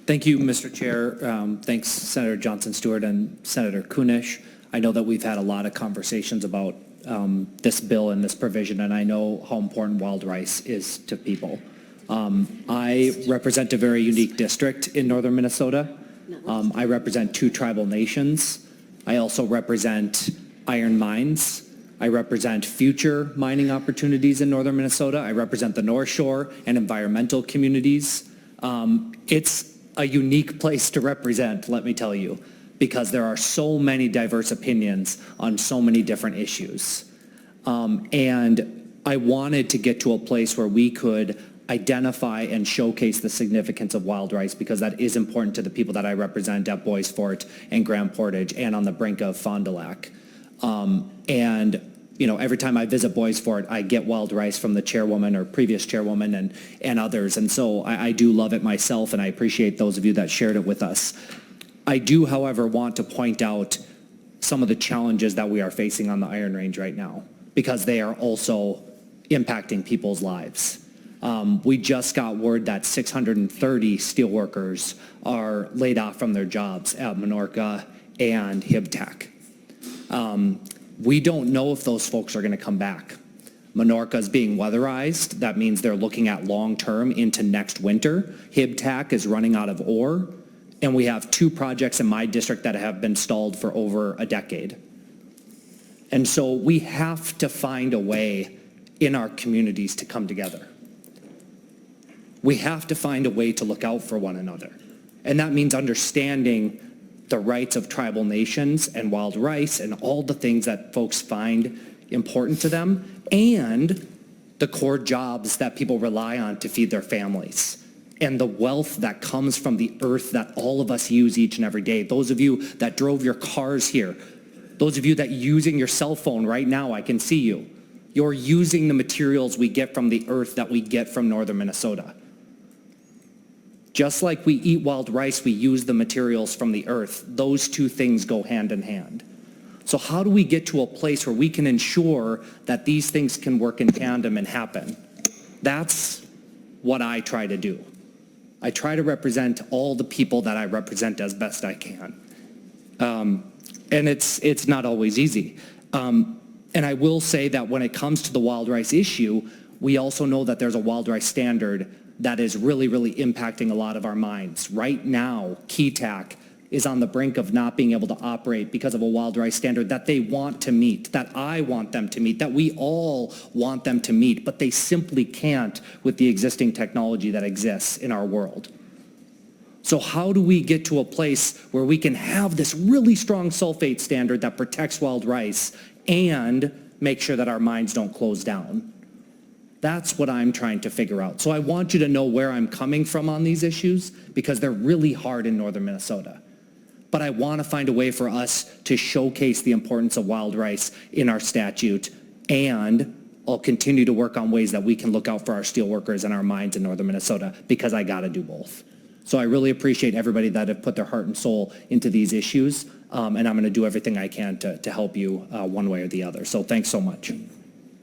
Thank you, Mr. Chair. Thanks, Senator Johnson-Stewart and Senator Kunish. I know that we've had a lot of conversations about this bill and this provision, and I know how important wild rice is to people. I represent a very unique district in northern Minnesota. I represent 2 tribal nations. I also represent iron mines. I represent future mining opportunities in northern Minnesota. I represent the North Shore and environmental communities. It's a unique place to represent, let me tell you, because there are so many diverse opinions on so many different issues. And I wanted to get to a place where we could identify and showcase the significance of wild rice, because that is important to the people that I represent at Bois Forte and Grand Portage and on the brink of Fond du Lac. And you know, every time I visit Bois Forte, I get wild rice from the chairwoman or previous chairwoman and others. And so I do love it myself, and I appreciate those of you that shared it with us. I do, however, want to point out some of the challenges that we are facing on the Iron Range right now, because they are also impacting people's lives. We just got word that 630 steelworkers are laid off from their jobs at Minorca and HibTech. We don't know if those folks are going to come back. Minorca is being weatherized. That means they're looking at long-term into next winter. HibTech is running out of ore. And we have 2 projects in my district that have been stalled for over a decade. And so we have to find a way in our communities to come together. We have to find a way to look out for one another. And that means understanding the rights of tribal nations and wild rice and all the things that folks find important to them, and the core jobs that people rely on to feed their families, and the wealth that comes from the earth that all of us use each and every day. Those of you that drove your cars here, those of you that using your cell phone right now, I can see you. You're using the materials we get from the earth that we get from northern Minnesota. Just like we eat wild rice, we use the materials from the earth. Those 2 things go hand in hand. So how do we get to a place where we can ensure that these things can work in tandem and happen? That's what I try to do. I try to represent all the people that I represent as best I can. And it's not always easy. And I will say that when it comes to the wild rice issue, we also know that there's a wild rice standard that is really, really impacting a lot of our minds. Right now, KeyTac is on the brink of not being able to operate because of a wild rice standard that they want to meet, that I want them to meet, that we all want them to meet, but they simply can't with the existing technology that exists in our world. So how do we get to a place where we can have this really strong sulfate standard that protects wild rice and make sure that our mines don't close down? That's what I'm trying to figure out. So I want you to know where I'm coming from on these issues, because they're really hard in northern Minnesota. But I want to find a way for us to showcase the importance of wild rice in our statute, and I'll continue to work on ways that we can look out for our steelworkers and our mines in northern Minnesota, because I got to do both. So I really appreciate everybody that have put their heart and soul into these issues, and I'm going to do everything I can to help you one way or the other. So thanks so much.